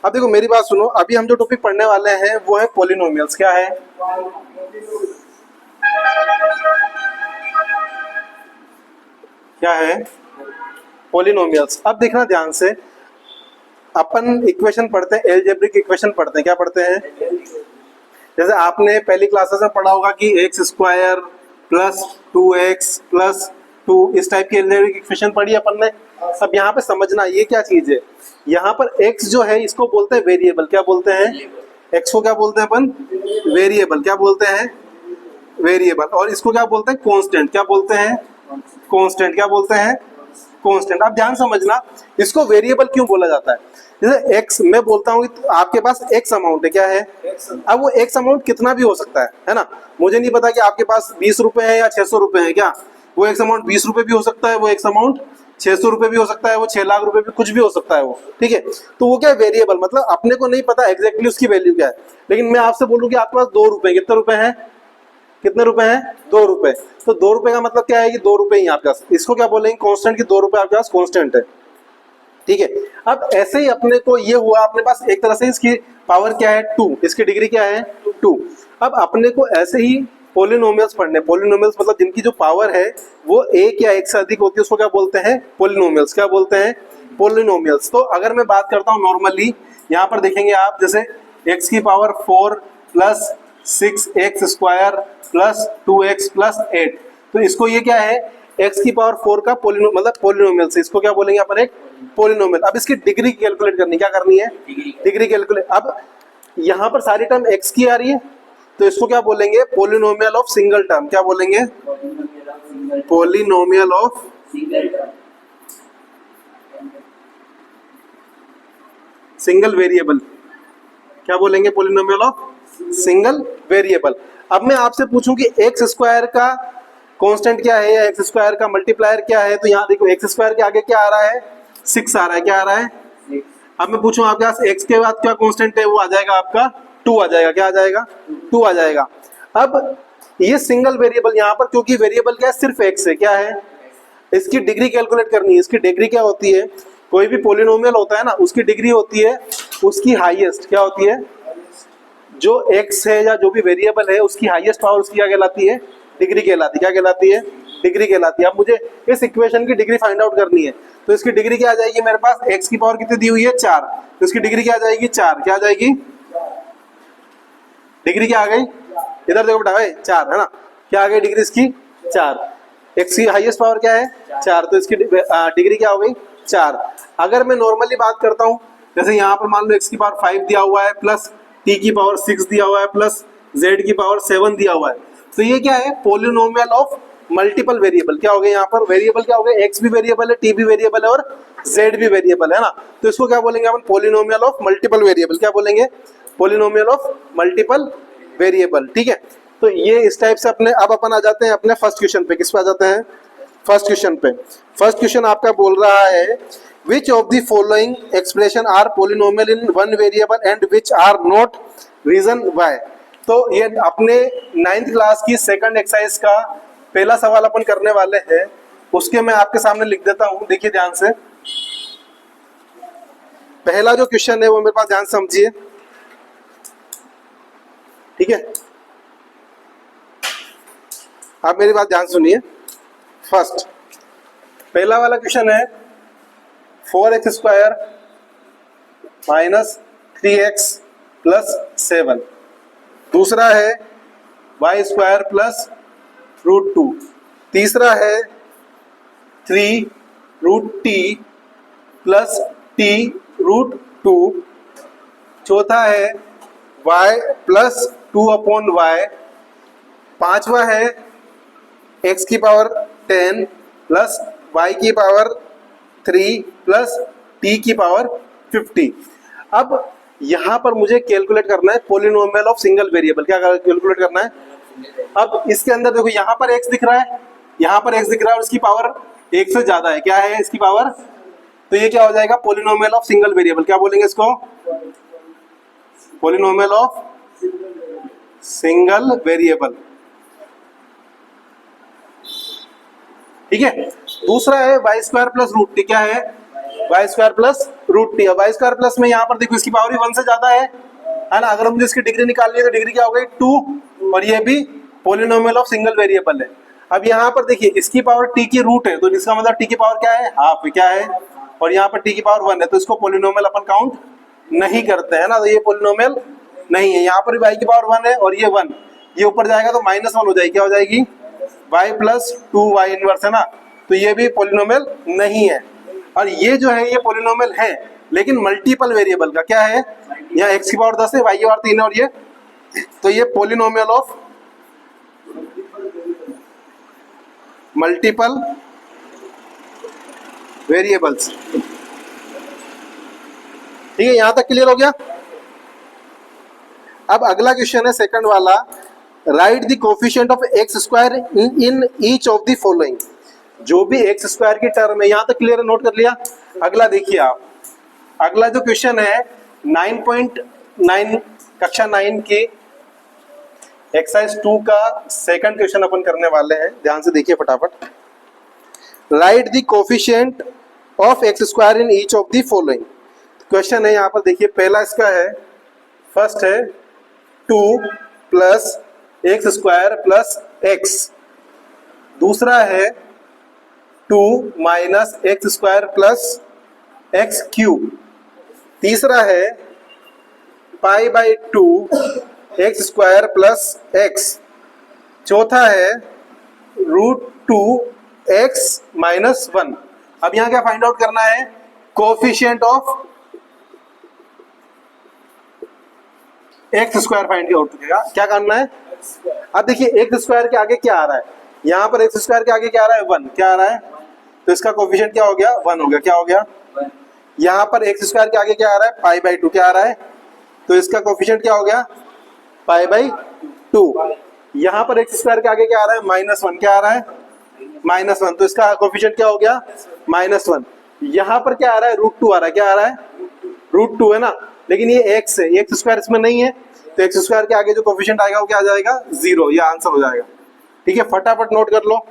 अब देखो मेरी बात सुनो, अभी हम जो टॉपिक पढ़ने वाले हैं वो है पॉलिनोमियल्स। क्या है? क्या है? पॉलिनोमियल्स। अब देखना ध्यान से, अपन इक्वेशन पढ़ते हैं, एलजेब्रिक इक्वेशन पढ़ते हैं। क्या पढ़ते हैं? जैसे आपने पहली क्लासेस में पढ़ा होगा कि x square plus 2x plus 2, इस टाइप की एलजेब्रिक इक्वेशन पढ़ी अपन ने। अब यहाँ पे समझना ये क्या चीज है, यहाँ पर x जो है इसको बोलते हैं वेरिएबल। क्या बोलते हैं? x को क्या बोलते हैं अपन? वेरिएबल। क्या बोलते हैं? वेरिएबल। और इसको क्या बोलते हैं? कांस्टेंट। क्या बोलते हैं? कांस्टेंट। क्या बोलते हैं? कांस्टेंट। आप ध्यान समझना, इसको वेरिएबल क्यों बोला जाता है। जैसे x मैं बोलता हूँ कि आपके पास x अमाउंट है। क्या है? अब वो x अमाउंट कितना भी हो सकता है ना। मुझे नहीं पता कि आपके पास 20 रुपए है या 600 रुपए है। क्या वो x अमाउंट 20 रुपए भी हो सकता है, वो x अमाउंट 600 रुपए भी हो सकता है, वो 6 लाख रुपए भी, कुछ भी हो सकता है वो। ठीक है, तो वो क्या है? वेरिएबल। मतलब अपने को नहीं पता एग्जैक्टली उसकी वैल्यू क्या है, लेकिन मैं आपसे बोलूँ कि आपके पास 2 रुपए, कितने रुपए हैं? कितने रुपए हैं? 2 रुपए। तो 2 रुपए का मतलब क्या है कि 2 रुपए ही आपके पास। इसको क्या बोलेंगे? कांस्टेंट की 2 रुपए आपके पास कांस्टेंट है। ठीक है, अब ऐसे ही अपने को ये हुआ, अपने पास एक तरह से इसकी पावर क्या है? 2, इसकी डिग्री क्या है? 2। अब अपने को ऐसे ही पोलिनोमियल्स पढ़ने। पोलिनोमियल्स मतलब जिनकी जो पावर है वो एक या एक से अधिक होती है, उसको क्या बोलते हैं? पोलिनोमियल्स। क्या बोलते हैं? पोलिनोमियल्स। तो अगर मैं बात करता हूँ नॉर्मली, यहाँ पर देखेंगे आप, जैसे x की power 4 plus 6x square plus 2x plus 8, तो इसको ये क्या है? x की पावर 4 का मतलब पोलिनोमियल से, इसको क्या बोलेंगे अपन? एक पोलिनोमियल। अब इसकी डिग्री कैलकुलेट करनी, क्या करनी है? Degree calculate. अब यहाँ पर सारी टर्म x की आ रही है, तो इसको क्या बोलेंगे? Polynomial of single term. क्या बोलेंगे? Polynomial of single variable. क्या बोलेंगे? Polynomial of single variable. अब मैं आपसे पूछूं कि एक्स स्क्वायर का कांस्टेंट क्या है या एक्स स्क्वायर का मल्टीप्लायर क्या है, तो यहाँ देखो एक्स स्क्वायर के आगे क्या आ रहा है? 6 आ रहा है। क्या आ रहा है? 6। अब मैं पूछूं आपके पास एक्स के बाद क्या कांस्टेंट है, वो आ जाएगा आपका 2 आ जाएगा। क्या आ जाएगा? 2 आ जाएगा। अब ये सिंगल वेरिएबल यहाँ पर, क्योंकि वेरिएबल क्या है? सिर्फ एक्स है। क्या है? इसकी डिग्री कैलकुलेट करनी है। इसकी डिग्री क्या होती है? कोई भी पोलिनोमियल होता है ना, उसकी डिग्री होती है उसकी हाईएस्ट। क्या होती है? जो x है या जो भी वेरिएबल है उसकी हाईएस्ट पावर उसकी क्या कहलाती है? डिग्री कहलाती है। क्या कहलाती है? डिग्री कहलाती है। अब मुझे इस इक्वेशन की डिग्री फाइंड आउट करनी है, तो इसकी डिग्री क्या आ जाएगी? मेरे पास x की पावर कितनी दी हुई है? 4, तो इसकी डिग्री क्या आ जाएगी? 4। क्या आ जाएगी? डिग्री क्या आ गई? इधर देखो बेटा भाई, 4 है ना। क्या आ गई डिग्री इसकी? 4। x की हाईएस्ट पावर क्या है? 4, तो इसकी डिग्री क्या हो गई? 4। अगर मैं नॉर्मली बात करता हूँ, जैसे यहाँ पर मान लो x की पावर 5 दिया हुआ है, प्लस t की पावर 6 दिया हुआ है, प्लस z की पावर 7 दिया हुआ है, तो ये क्या है? Polynomial of multiple variable. क्या हो गया यहाँ पर? वेरिएबल क्या हो गया? x भी वेरिएबल है, t भी वेरिएबल है और z भी वेरिएबल है ना, तो इसको क्या बोलेंगे अपन? Polynomial of multiple variable. क्या बोलेंगे? Polynomial of multiple variable. ठीक है, तो ये इस टाइप से अपने, अब अपन आ जाते हैं अपने फर्स्ट क्वेश्चन पे। किस पे आ जाते हैं? फर्स्ट क्वेश्चन पे। फर्स्ट क्वेश्चन आपका बोल रहा है which of the following expression are polynomial in one variable and which are not, reason why। तो ये अपने 9th क्लास की सेकंड एक्सरसाइज का पहला सवाल अपन करने वाले हैं, उसके मैं आपके सामने लिख देता हूं, देखिए ध्यान से। पहला जो क्वेश्चन है वो मेरे पास ध्यान से समझिए। ठीक है, आप मेरी बात ध्यान सुनिए। फर्स्ट पहला वाला क्वेश्चन है 4x square minus 3x plus 7। दूसरा है y स्क्वायर प्लस √2। तीसरा है 3 √t प्लस t √2। चौथा है y प्लस 2/y। पांचवा है x की पावर 10 प्लस y की पावर 3 प्लस t की पावर 50। अब यहां पर मुझे कैलकुलेट करना है पोलिनोमियल ऑफ सिंगल वेरिएबल। क्या कैलकुलेट करना है? अब इसके अंदर देखो, यहां पर x दिख रहा है, यहां पर x दिख रहा है और इसकी पावर 1 से ज्यादा है। क्या है इसकी पावर? तो ये क्या हो जाएगा? Polynomial of single variable. क्या बोलेंगे इसको? Polynomial of single variable. ठीक है, दूसरा है y स्क्वायर प्लस √t। क्या है? Y square plus root T. Y square plus में यहाँ पर देखो इसकी पावर भी 1 से ज्यादा है ना। अगर मुझे इसकी डिग्री निकालनी है तो डिग्री क्या हो गई 2, और ये भी पॉलिनोमियल ऑफ सिंगल वेरिएबल है। अब यहाँ पर देखिए इसकी पावर टी की रूट है, तो इसका मतलब टी की पावर क्या है, हाफ क्या है, और यहाँ पर टी की पावर 1 है, तो इसको पॉलिनोमियल अपन काउंट नहीं करते हैं ना, तो ये पॉलिनोमियल नहीं है। यहाँ पर भी y की पावर 1 है और ये 1, ये ऊपर जाएगा तो -1 हो जाएगी, क्या हो जाएगी y प्लस 2y इनवर्स है ना, तो ये भी पॉलिनोमियल नहीं है। और ये जो है ये पॉलिनोमियल है लेकिन मल्टीपल वेरिएबल का, क्या है, यहाँ x की पावर 10 है, y की पावर 3 है, और ये, तो ये पॉलिनोमियल ऑफ मल्टीपल वेरिएबल्स। ठीक है, यहां तक क्लियर हो गया। अब अगला क्वेश्चन है सेकंड वाला, right the coefficient of x square in each of the following. जो भी एक्स स्क्वायर की टर्म है, यहां तक क्लियर है, नोट कर लिया। अगला देखिए आप, अगला जो क्वेश्चन है 9.9 कक्षा 9 की एक्सरसाइज 2 का सेकंड क्वेश्चन अपन करने वाले हैं, ध्यान से देखिए फटाफट। Right the coefficient of x square in each of the following. Question है यहाँ पर देखिए, पहला इसका है, फर्स्ट है 2 plus x square plus x, दूसरा है 2 minus x square plus x cube, तीसरा है pi by 2 x square plus x, चौथा है √2 एक्स माइनस 1। अब यहां क्या फाइंड आउट करना है, coefficient of x square find out करेगा। क्या करना है, अब देखिए एक्स स्क्वायर के आगे क्या आ रहा है, यहाँ पर एक्स स्क्वायर के आगे क्या आ रहा है 1, क्या आ रहा है, तो इसका कोफिशिएंट क्या हो गया 1 हो गया, क्या हो गया, यहाँ पर एक्स स्क्वायर के आगे क्या आ रहा है पाई बाई 2 क्या आ रहा है, तो इसका कोफिशिएंट क्या हो गया पाई बाई 2। यहाँ पर एक्स स्क्वायर के आगे क्या आ रहा है -1, क्या आ रहा है -1, तो इसका कोफिशिएंट क्या हो गया -1। यहाँ पर क्या आ रहा है √2 आ रहा है, क्या आ रहा है √2 है ना, लेकिन ये एक्स है, एक्स स्क्वायर इसमें नहीं है, तो एक्स स्क्वायर के आगे जो कोफिशिएंट आएगा वो क्या आ जाएगा 0, ये आंसर हो जाएगा। ठीक है, फटाफट नोट कर लो।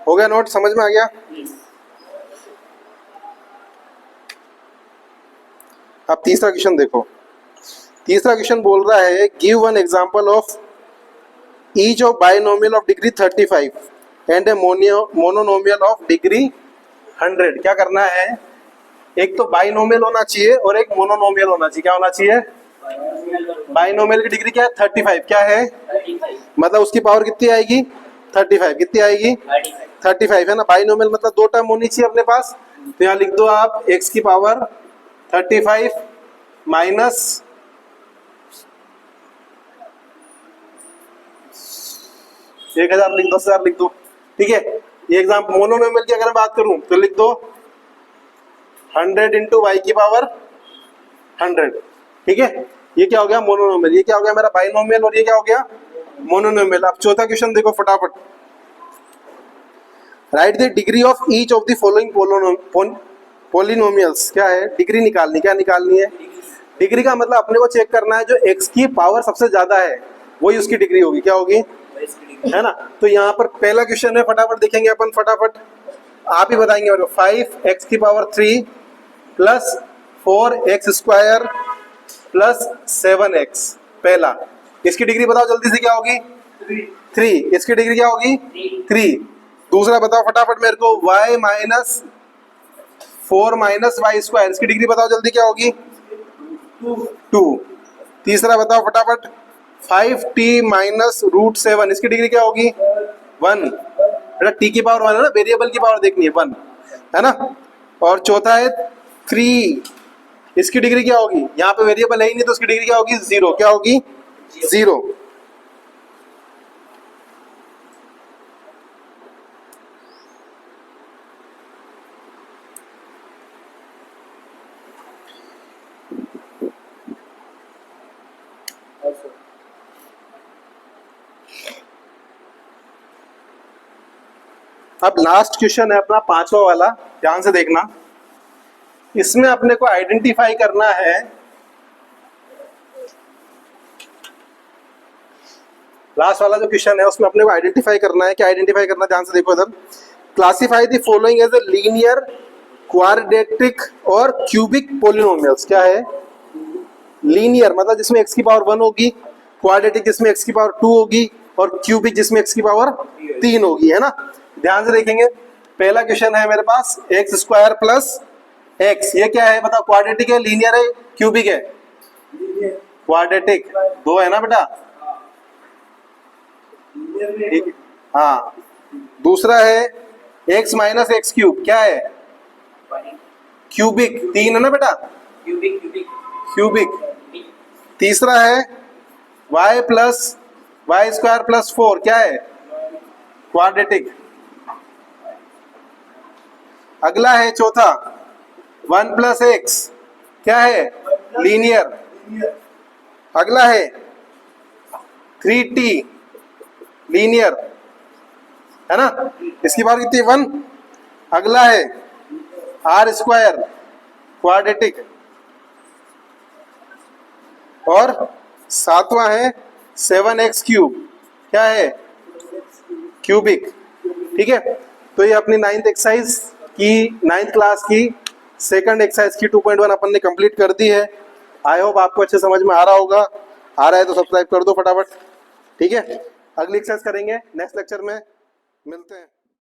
हो गया नोट, समझ में आ गया। अब तीसरा क्वेश्चन देखो, तीसरा क्वेश्चन बोल रहा है give one example of each of binomial of degree 35 and A monomial of degree 100। क्या करना है, एक तो बाइनोमियल होना चाहिए और एक मोनोनोमियल होना चाहिए। क्या होना चाहिए, बाइनोमियल की डिग्री क्या है 35, क्या है 35 मतलब उसकी पावर कितनी आएगी 35, कितनी आएगी 35 है ना। बाइनोमियल मतलब 2 टर्म होनी चाहिए अपने पास, तो यहाँ लिख दो आप x की पावर 35 माइनस 1000 लिख दो, 10,000 लिख दो। ठीक है, ये एग्जाम्पल मोनोनोमियल की अगर मैं बात करूं तो लिख दो 100 इंटू वाई की पावर 100। ठीक है, ये क्या हो गया मोनोनोमियल, ये क्या हो गया मेरा बाइनोमियल, और ये क्या हो गया मोनोनोमियल। अब चौथा क्वेश्चन देखो फटाफट, right the degree of each of the following polynomials. क्या है, डिग्री निकालनी, क्या निकालनी है, डिग्री का मतलब अपने को चेक करना है जो x की पावर सबसे ज्यादा है वही उसकी डिग्री होगी, क्या होगी है ना। तो यहाँ पर पहला क्वेश्चन है, फटाफट देखेंगे अपन, फटाफट आप ही बताएंगे मेरे को। 5x की power 3 plus 4x square plus 7x, पहला, इसकी डिग्री बताओ जल्दी से, क्या होगी 3, इसकी डिग्री क्या होगी 3। दूसरा बताओ फटाफट मेरे को, y minus 4 minus Y square, इसकी डिग्री बताओ जल्दी, क्या होगी 2। तीसरा बताओ फटाफट, 5t माइनस √7, इसकी डिग्री क्या होगी 1, बेटा t की पावर 1 है ना, वेरिएबल की पावर देखनी है 1 है ना। और चौथा है 3, इसकी डिग्री क्या होगी, यहाँ पे वेरिएबल है ही नहीं तो इसकी डिग्री क्या होगी 0, क्या होगी 0। अब लास्ट क्वेश्चन है अपना 5वां वाला, ध्यान से देखना। इसमें अपने को आइडेंटिफाई करना है लास्ट वाला जो क्वेश्चन है उसमें अपने को आइडेंटिफाई करना है। क्या आइडेंटिफाई करना है, ध्यान से देखो इधर। Classify the following as a linear, quadratic और क्यूबिक पोलिनोमियल्स। क्या है? लीनियर मतलब जिसमें x की पावर 1 होगी, क्वाड्रेटिक जिसमें x की पावर 2 होगी, और क्यूबिक जिसमें x की पावर 3 होगी, है ना। ध्यान से देखेंगे, पहला क्वेश्चन है मेरे पास एक्स स्क्वायर प्लस एक्स, ये क्या है बताओ? क्वाड्रेटिक है, लीनियर है, क्यूबिक है? क्वाड्रेटिक। 2 है ना बेटा? ठीक, हाँ। दूसरा है एक्स माइनस एक्स क्यूब, क्या है? क्यूबिक। 3 है ना बेटा? क्यूबिक। तीसरा है y plus Y square plus 4, क्या है? क्वाड्रेटिक। अगला है चौथा 1 प्लस एक्स, क्या है? लीनियर। अगला है 3t, लीनियर, है ना। इसकी बात कितनी? 1। अगला है आर स्क्वायर, क्वाड्रेटिक। और 7वां है 7x क्यूब, क्या है? क्यूबिक। ठीक है, तो ये अपनी 9th एक्सरसाइज की 9th क्लास की सेकंड एक्सरसाइज की 2.1 अपन ने कंप्लीट कर दी है। आई होप आपको अच्छे समझ में आ रहा होगा। आ रहा है तो सब्सक्राइब कर दो फटाफट। ठीक है, अगली एक्सरसाइज करेंगे नेक्स्ट लेक्चर में, मिलते हैं।